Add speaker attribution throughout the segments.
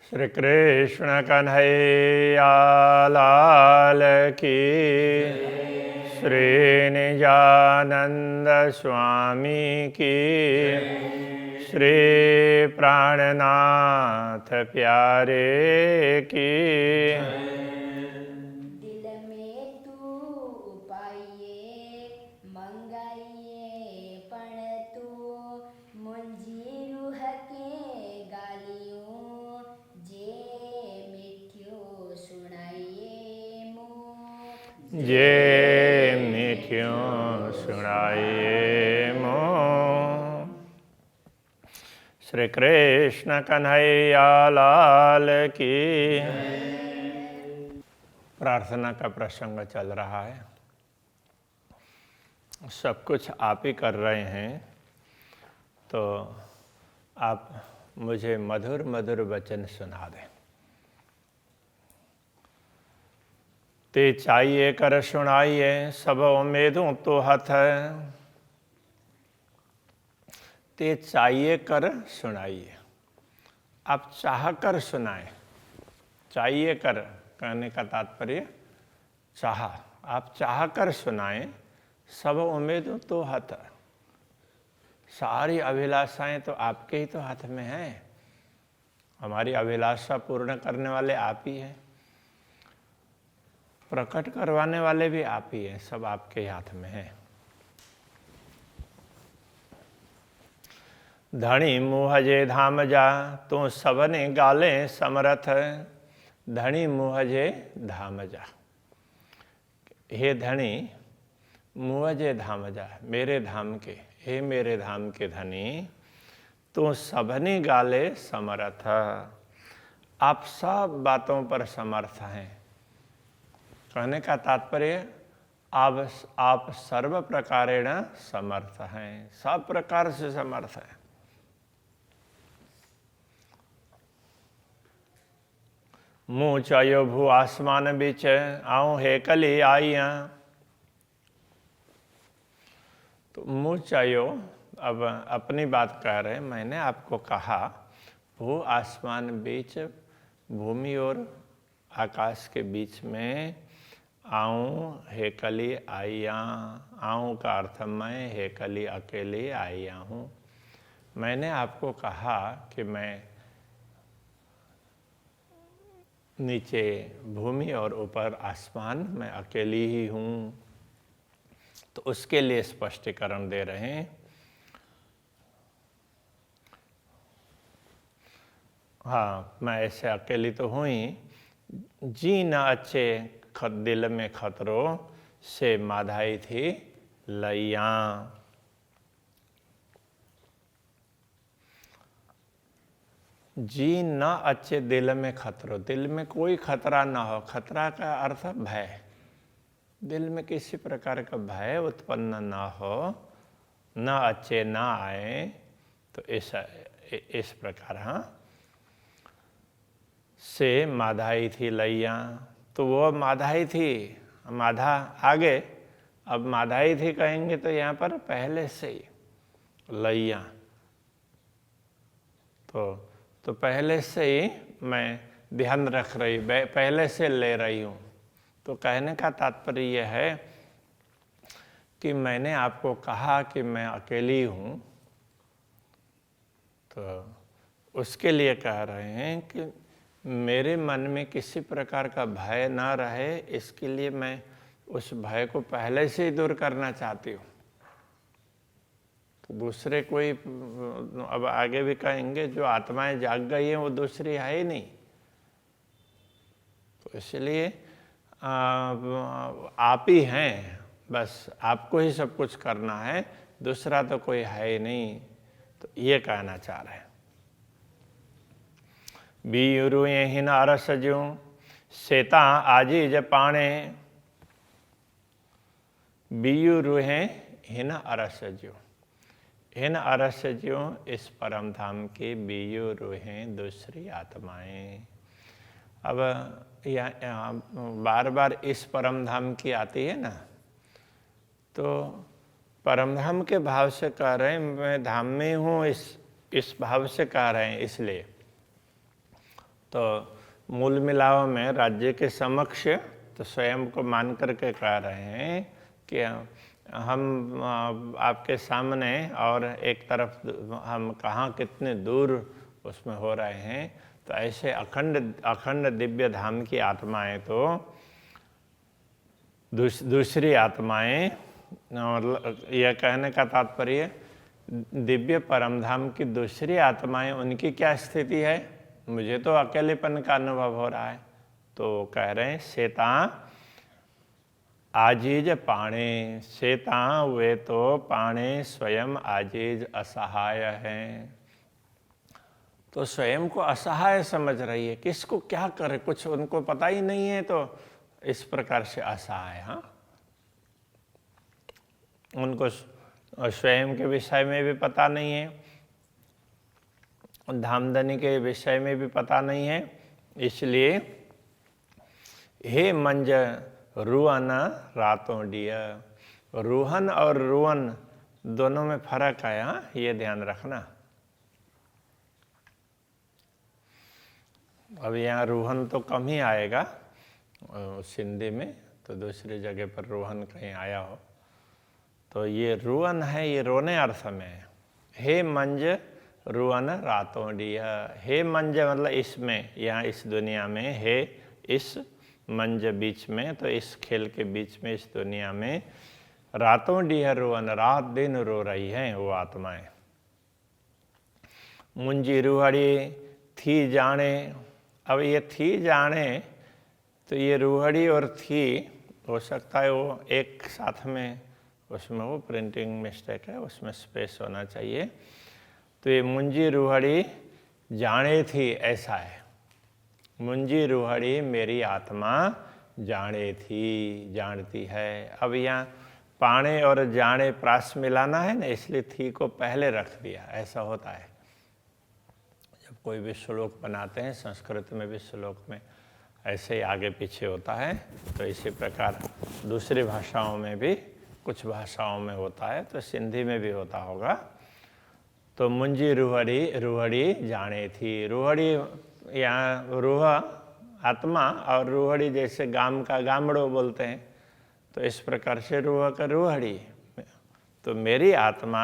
Speaker 1: श्री कृष्ण कन्हैया लाल की, श्री निजानंद स्वामी की, श्री प्राणनाथ प्यारे की।
Speaker 2: दिल में तू पाइए मंगाइए पण तू मुंजी रूह के गालियों जे मिठियो सुनाइए मुँह
Speaker 1: जे मिठियों सुनाइए मों। श्री कृष्ण कन्हैया लाल की। प्रार्थना का प्रसंग चल रहा है। सब कुछ आप ही कर रहे हैं, तो आप मुझे मधुर मधुर वचन सुना दें। ते चाहिए कर सुनाइए, सब उम्मीदों तो हथ। ते चाहिए कर सुनाइए, आप चाह कर सुनाएं। चाहिए कर कहने का तात्पर्य चाह, आप चाह कर सुनाएं। सब उम्मीदों तो हथ, सारी अभिलाषाएं तो आपके ही तो हाथ में हैं। हमारी अभिलाषा पूर्ण करने वाले आप ही हैं, प्रकट करवाने वाले भी आप ही हैं, सब आपके ही हाथ में हैं। धनी मुहजे धाम जा, तू सबने गाले समरथ। धनी मुहजे धाम जा, हे धनी मुहजे धाम जा, मेरे धाम के, हे मेरे धाम के धनी, तू सबने गाले समर्थ। आप सब बातों पर समर्थ हैं। कहने का तात्पर्य आप सर्व प्रकारेण समर्थ हैं, सब प्रकार से समर्थ हैं। मुँह चायो भू आसमान बीच, आऊँ हे कली आइया। तो मुँह चायो, अब अपनी बात कह रहे हैं। मैंने आपको कहा भू आसमान बीच, भूमि और आकाश के बीच में आऊँ हे कली आइया। आऊँ का अर्थ मैं, हे कली अकेली आइया हूँ। मैंने आपको कहा कि मैं नीचे भूमि और ऊपर आसमान में अकेली ही हूँ, तो उसके लिए स्पष्टीकरण दे रहे हैं। हाँ, मैं ऐसे अकेली तो हूँ ही। जी न अच्छे दिल में खतरों से माधाई थी लैया। जी न अच्छे दिल में खतरो, दिल में कोई खतरा ना हो। खतरा का अर्थ भय, दिल में किसी प्रकार का भय उत्पन्न ना हो, न अच्छे ना आए। तो इस प्रकार हाँ से माधाई थी लैया। तो वो माधाई थी, माधा आगे, अब माधाई थी कहेंगे तो यहाँ पर पहले से ही लैया। तो पहले से ही मैं ध्यान रख रही, पहले से ले रही हूँ। तो कहने का तात्पर्य यह है कि मैंने आपको कहा कि मैं अकेली हूँ, तो उसके लिए कह रहे हैं कि मेरे मन में किसी प्रकार का भय ना रहे, इसके लिए मैं उस भय को पहले से ही दूर करना चाहती हूँ। तो दूसरे कोई, अब आगे भी कहेंगे, जो आत्माएं जाग गई हैं वो दूसरी है ही नहीं। तो इसलिए आप ही हैं, बस आपको ही सब कुछ करना है, दूसरा तो कोई है ही नहीं। तो ये कहना चाह रहे हैं। बीरुए हिन अरस ज्यों, सेता आजी ज पाणे। बीयू रूहे हिन अरस ज्यों, हिन अरस ज्यों, इस परम धाम के बीयू रूहें दूसरी आत्माएं। अब यहाँ बार बार इस परम धाम की आती है ना, तो परम धाम के भाव से कह रहे हैं, मैं धाम में हूँ, इस भाव से कह रहे हैं। इसलिए तो मूल मिलाव में राज्य के समक्ष तो स्वयं को मान करके कह रहे हैं कि हम आपके सामने और एक तरफ हम कहाँ कितने दूर उसमें हो रहे हैं। तो ऐसे अखंड दिव्य धाम की आत्माएं तो दूसरी आत्माएं, यह कहने का तात्पर्य दिव्य परम धाम की दूसरी आत्माएं उनकी क्या स्थिति है। मुझे तो अकेलेपन का अनुभव हो रहा है। तो कह रहे हैं शेता आजीज पाणे, शेता वे तो पाणे स्वयं आजीज असहाय हैं। तो स्वयं को असहाय समझ रही है, किसको क्या करे कुछ उनको पता ही नहीं है। तो इस प्रकार से असहाय, हाँ, उनको स्वयं के विषय में भी पता नहीं है, धामधनी के विषय में भी पता नहीं है। इसलिए हे मंज रुअन रातों डिया, रूहन और रुअन दोनों में फर्क है, हाँ, ये ध्यान रखना। अब यहाँ रूहन तो कम ही आएगा सिंधी में, तो दूसरी जगह पर रोहन कहीं आया हो। तो ये रुअन है, ये रोने अर्थ में है। हे मंज रुअन रातों डिया, हे मंज मतलब इसमें, यहाँ इस दुनिया में, हे इस मंज बीच में, तो इस खेल के बीच में, इस दुनिया में रातों डिया रुअन, रात दिन रो रही हैं वो आत्माएं। मुंजी रूहड़ी थी जाने, अब ये थी जाने, तो ये रूहड़ी और थी हो सकता है वो एक साथ में, उसमें वो प्रिंटिंग मिस्टेक है, उसमें स्पेस होना चाहिए। तो ये मुंजी रूहड़ी जाने थी, ऐसा है। मुंजी रूहड़ी मेरी आत्मा जाने थी, जानती है। अब यहाँ पाणे और जाने प्रास मिलाना है ना, इसलिए थी को पहले रख दिया। ऐसा होता है जब कोई भी श्लोक बनाते हैं, संस्कृत में भी श्लोक में ऐसे ही आगे पीछे होता है। तो इसी प्रकार दूसरी भाषाओं में भी, कुछ भाषाओं में होता है, तो सिंधी में भी होता होगा। तो मुंजी रूहड़ी, रूहड़ी जाने थी। रूहड़ी यहाँ रूह आत्मा और रूहड़ी जैसे गाम का गामड़ो बोलते हैं, तो इस प्रकार से रूह का रूहड़ी। तो मेरी आत्मा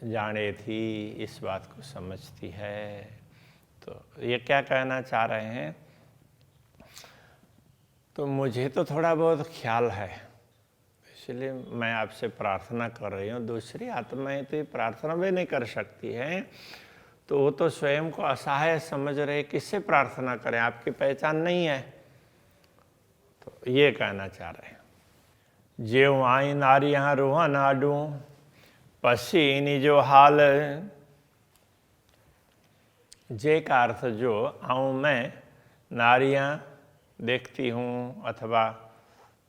Speaker 1: जाने थी, इस बात को समझती है। तो ये क्या कहना चाह रहे हैं, तो मुझे तो थोड़ा बहुत ख्याल है, इसलिए मैं आपसे प्रार्थना कर रही हूँ। दूसरी आत्माएं तो ये प्रार्थना भी नहीं कर सकती हैं, तो वो तो स्वयं को असहाय समझ रहे, किससे प्रार्थना करें, आपकी पहचान नहीं है। तो ये कहना चाह रहे हैं, जेव आई नारी यहाँ रूहा नाडू पसी जो हाल, जे का अर्थ जो, आऊँ मैं नारियाँ देखती हूँ अथवा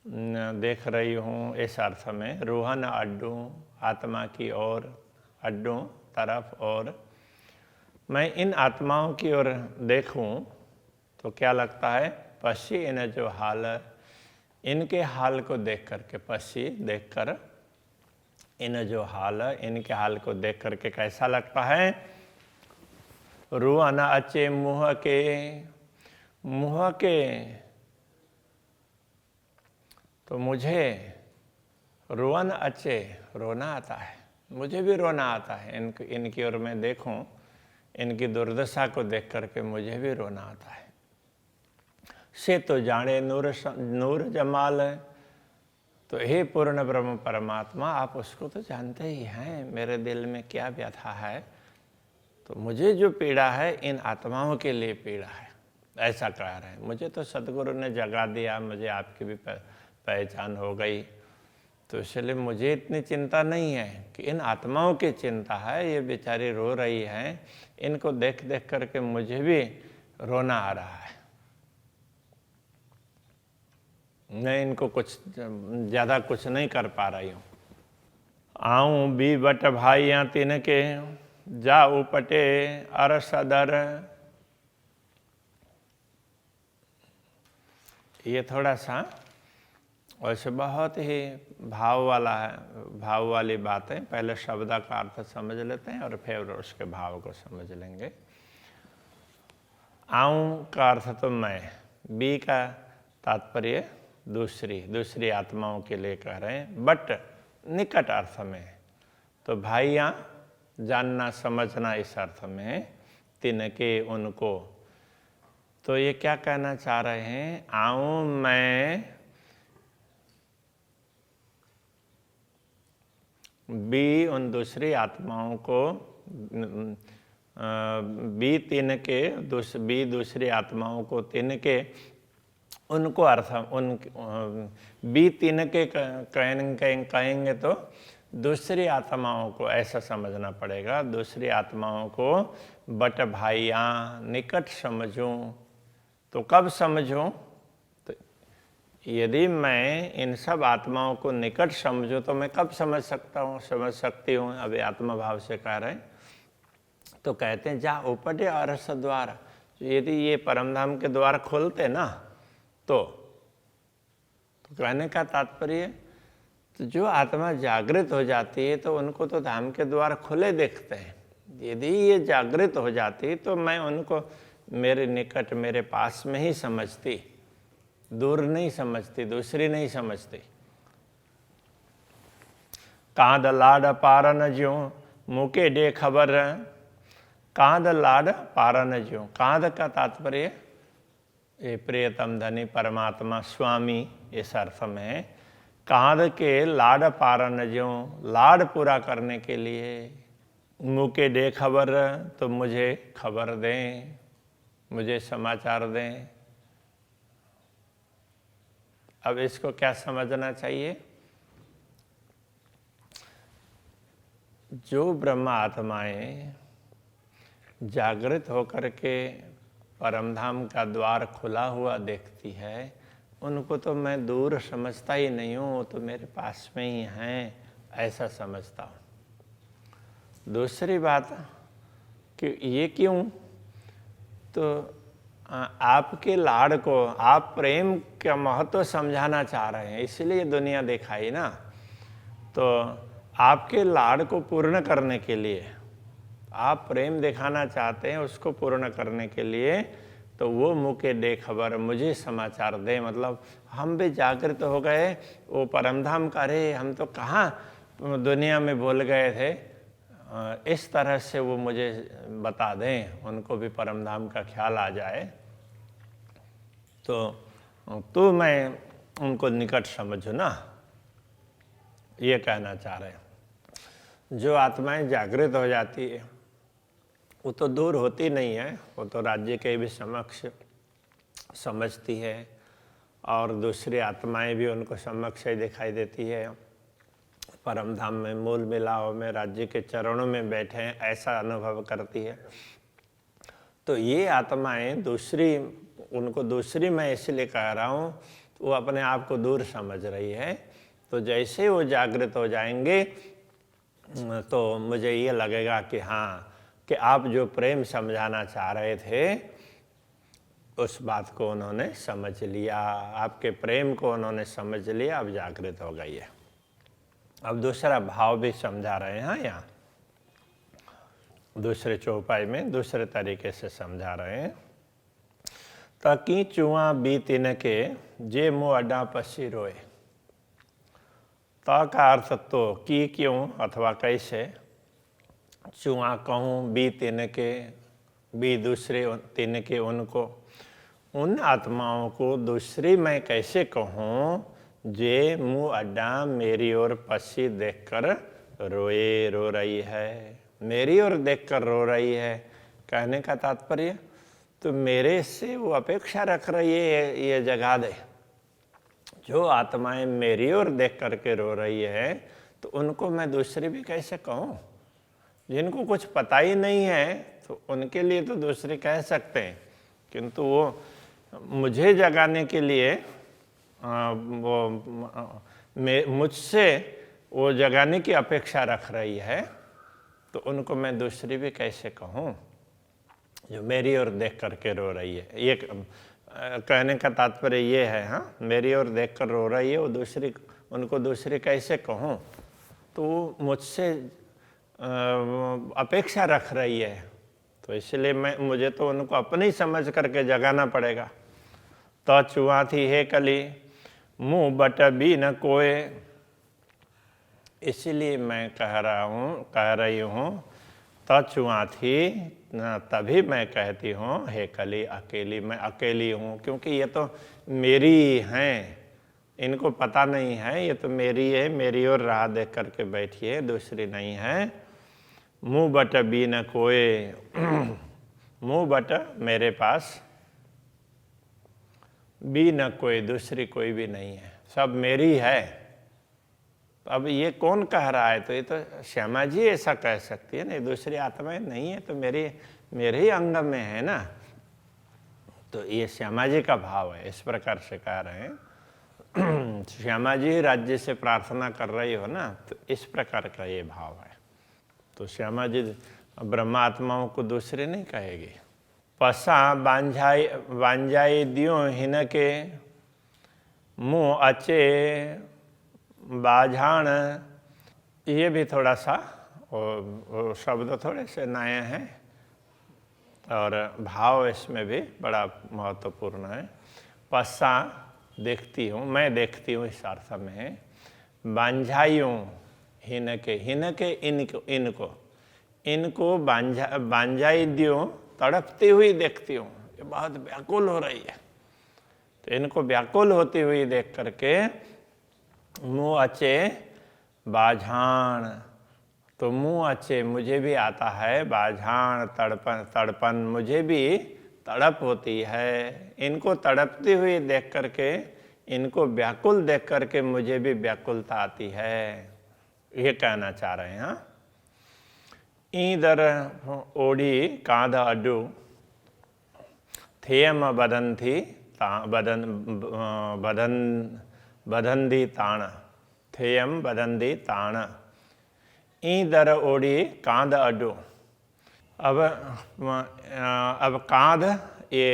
Speaker 1: देख रही हूँ, इस अर्थ में। रूहन अड्डू आत्मा की ओर, अड्डू तरफ, और मैं इन आत्माओं की ओर देखूं तो क्या लगता है, पश्ची इन जो हाल, इनके हाल को देख करके, पश्ची देख कर, इन जो हाल, इनके हाल को देख करके कैसा लगता है। रूहन अचे मुँह के, मुँह के, तो मुझे रोवन अचे, रोना आता है, मुझे भी रोना आता है। इनकी ओर मैं देखूं, इनकी दुर्दशा को देख करके मुझे भी रोना आता है। से तो जाने नूर जमाल, तो हे पूर्ण ब्रह्म परमात्मा, आप उसको तो जानते ही हैं मेरे दिल में क्या व्यथा है। तो मुझे जो पीड़ा है, इन आत्माओं के लिए पीड़ा है, ऐसा कह रहे हैं। मुझे तो सदगुरु ने जगा दिया, मुझे आपकी भी पहचान हो गई, तो इसलिए मुझे इतनी चिंता नहीं है कि इन आत्माओं की चिंता है। ये बेचारी रो रही हैं, इनको देख देख करके मुझे भी रोना आ रहा है। मैं इनको कुछ ज़्यादा कुछ नहीं कर पा रही हूँ। आऊँ भी बट भाइयाँ तिनके, जा उपटे अरसदर। ये थोड़ा सा वैसे बहुत ही भाव वाला है, भाव वाली बात है। पहले शब्द का अर्थ समझ लेते हैं और फिर उसके भाव को समझ लेंगे। आऊँ का अर्थ तो मैं, बी का तात्पर्य दूसरी आत्माओं के लिए कह रहे हैं, बट निकट अर्थ में। तो भाइयाँ जानना समझना इस अर्थ में, तिनके उनको। तो ये क्या कहना चाह रहे हैं, आऊँ मैं बी उन दूसरी आत्माओं को, बी तिनके बी दूसरी आत्माओं को तिनके उनको अर्थ बी तिनके कहेंगे तो दूसरी आत्माओं को ऐसा समझना पड़ेगा, दूसरी आत्माओं को बट भाइयाँ निकट समझूं। तो कब समझूं, तो यदि मैं इन सब आत्माओं को निकट समझूं तो मैं कब समझ सकती हूँ। अभी आत्मा भाव से कह रहे हैं, तो कहते हैं जा उपटे अरस द्वार, यदि ये परमधाम के द्वार खोलते ना तो कहने का तात्पर्य, तो जो आत्मा जागृत हो जाती है तो उनको तो धाम के द्वार खुले देखते हैं। यदि ये जागृत हो जाती तो मैं उनको मेरे निकट, मेरे पास में ही समझती, दूर नहीं समझती, दूसरी नहीं समझती। कांद लाड पारन ज्यों मुके दे खबर, कांद लाड पारन ज्यों, कांद का तात्पर्य ये प्रियतम धनी परमात्मा स्वामी इस अर्थ में। कांद के लाड पारन ज्यों, लाड पूरा करने के लिए, मुके दे खबर, तो मुझे खबर दें, मुझे समाचार दें। अब इसको क्या समझना चाहिए, जो ब्रह्म आत्माएं जागृत होकर के परमधाम का द्वार खुला हुआ देखती है, उनको तो मैं दूर समझता ही नहीं हूँ, वो तो मेरे पास में ही हैं, ऐसा समझता हूँ। दूसरी बात कि ये क्यों, तो आपके लाड़ को, आप प्रेम का महत्व समझाना चाह रहे हैं, इसलिए दुनिया दिखाई ना। तो आपके लाड़ को पूर्ण करने के लिए, आप प्रेम दिखाना चाहते हैं, उसको पूर्ण करने के लिए तो वो मुके दे खबर, मुझे समाचार दे। मतलब हम भी जागृत हो गए, वो परमधाम का, अरे हम तो कहाँ दुनिया में भूल गए थे, इस तरह से वो मुझे बता दें, उनको भी परमधाम का ख्याल आ जाए। तो मैं उनको निकट समझूँ ना, ये कहना चाह रहे हैं। जो आत्माएं जागृत हो जाती है वो तो दूर होती नहीं है, वो तो राज्य के भी समक्ष समझती है, और दूसरी आत्माएं भी उनको समक्ष ही दिखाई देती है। परमधाम में, मूल मिलाव में, राज्य के चरणों में बैठे हैं, ऐसा अनुभव करती है। तो ये आत्माएं दूसरी, उनको दूसरी मैं इसलिए कह रहा हूँ, वो अपने आप को दूर समझ रही है। तो जैसे वो जागृत हो जाएंगे तो मुझे ये लगेगा कि हाँ, कि आप जो प्रेम समझाना चाह रहे थे उस बात को उन्होंने समझ लिया, आपके प्रेम को उन्होंने समझ लिया, अब जागृत हो गई है। अब दूसरा भाव भी समझा रहे हैं यहाँ, दूसरे चौपाई में दूसरे तरीके से समझा रहे हैं। ताकि चुआ बीत इनके जे मुँह अड्डा पसी रोए। त का अर्थ तो की, क्यों अथवा कैसे, चुआ कहूँ, बी तिनके, बी दूसरे तिनके उनको, उन आत्माओं को दूसरी मैं कैसे कहूँ, जे मुँह अड्डा मेरी ओर पसी देखकर रो रही है, मेरी ओर देखकर रो रही है। कहने का तात्पर्य, तो मेरे से वो अपेक्षा रख रही है, ये जगा दे। जो आत्माएं मेरी ओर देख करके रो रही है, तो उनको मैं दूसरी भी कैसे कहूँ। जिनको कुछ पता ही नहीं है तो उनके लिए तो दूसरे कह सकते हैं, किंतु वो मुझे जगाने के लिए मुझसे वो जगाने की अपेक्षा रख रही है, तो उनको मैं दूसरी भी कैसे कहूँ जो मेरी ओर देख करके रो रही है। ये कहने का तात्पर्य ये है, हाँ, मेरी ओर देख कर रो रही है, वो दूसरी, उनको दूसरी कैसे कहूँ, तो वो मुझसे अपेक्षा रख रही है, तो इसलिए मुझे तो उनको अपनी समझ करके जगाना पड़ेगा। तो चुआ थी हे कली मुँह बट भी न कोय, इसलिए मैं कह रही हूँ तो चुआ थी तभी मैं कहती हूँ हे कली अकेली, मैं अकेली हूँ, क्योंकि ये तो मेरी हैं, इनको पता नहीं है, ये तो मेरी है, मेरी ओर राह देख करके बैठी है, दूसरी नहीं है। मुँह बट भी न कोय, मुँह बट मेरे पास, भी न कोई, दूसरी कोई भी नहीं है, सब मेरी है। अब ये कौन कह रहा है? तो ये तो श्यामा जी ऐसा कह सकती है ना, दूसरी आत्माएं नहीं है तो मेरे ही अंग में है ना। तो ये श्यामा जी का भाव है, इस प्रकार से कह रहे हैं। श्यामा जी राज्य से प्रार्थना कर रही हो ना, तो इस प्रकार का ये भाव है। तो श्यामा जी ब्रह्मा आत्माओं को दूसरे नहीं कहेगी। पसा बांझाई दियो हिनके, मुँह अचे बाझाण, ये भी थोड़ा सा वो शब्द थोड़े से नए हैं और भाव इसमें भी बड़ा महत्वपूर्ण है। पसा देखती हूँ, मैं देखती हूँ इस अर्थ में। बांझाइयों हिनके, हिनके इनको बांझाई दियो, तड़पती हुई देखती हूँ, ये बहुत व्याकुल हो रही है। तो इनको व्याकुल होती हुई देख करके मुँह अचे बाझाण, तो मुँह अचे मुझे भी आता है, बाझाण तड़पन मुझे भी तड़प होती है। इनको तड़पती हुई देख करके, इनको व्याकुल देख करके मुझे भी व्याकुलता आती है, ये कहना चाह रहे हैं। ईदर ओढ़ी कांध अड्डू, थेयम बदंती बदंदी ताण, थेयम बदंदी ताण, ईदर ओढ़ी कांध अड्डू। अब कांध ये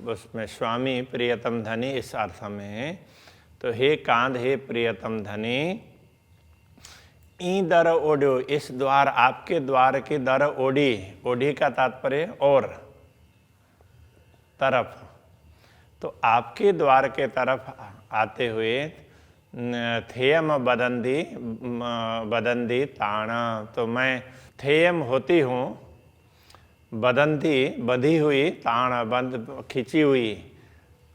Speaker 1: उसमें स्वामी प्रियतम धनी इस अर्थ में। तो हे कांध, हे प्रियतम धनी, ई दर ओढ़ो, इस द्वार, आपके द्वार की दर ओढ़ी, ओढ़ी का तात्पर्य और तरफ, तो आपके द्वार के तरफ आते हुए थेयम बदंदी ताण, तो मैं थेयम होती हूँ, बदंती बंधी हुई, ताण बंद खिंची हुई।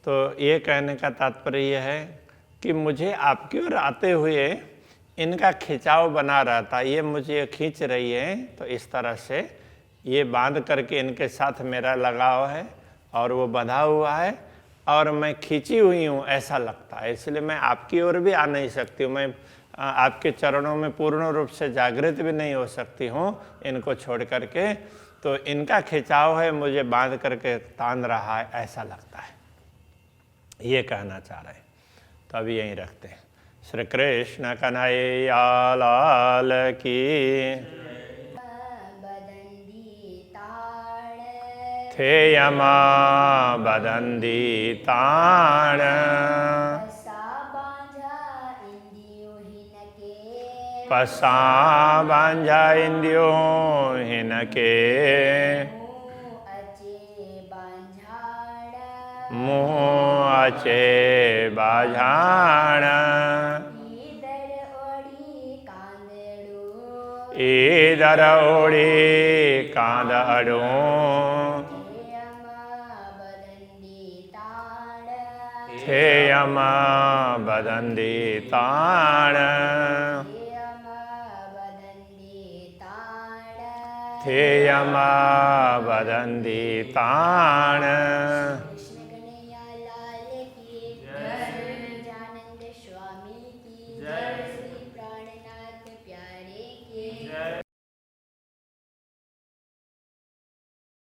Speaker 1: तो ये कहने का तात्पर्य यह है कि मुझे आपकी ओर आते हुए इनका खिंचाव बना रहता, ये मुझे खींच रही है, तो इस तरह से ये बांध करके इनके साथ मेरा लगाव है और वो बंधा हुआ है और मैं खींची हुई हूँ ऐसा लगता है, इसलिए मैं आपकी ओर भी आ नहीं सकती हूँ, मैं आपके चरणों में पूर्ण रूप से जागृत भी नहीं हो सकती हूँ इनको छोड़ करके। तो इनका खिंचाव है, मुझे बांध करके तान रहा है ऐसा लगता है, ये कहना चाह रहे हैं। तो अभी यहीं रखते हैं। श्री कृष्ण कन्हैया लाल की। थेयमा बदंदी ताण, पसा बांझा इंदियो हिनके, मुँह अचे बाझाण, ईदर ओढ़ी कांध अडू, थेयम बदंदी ताण, थेयम बदंदी ताण।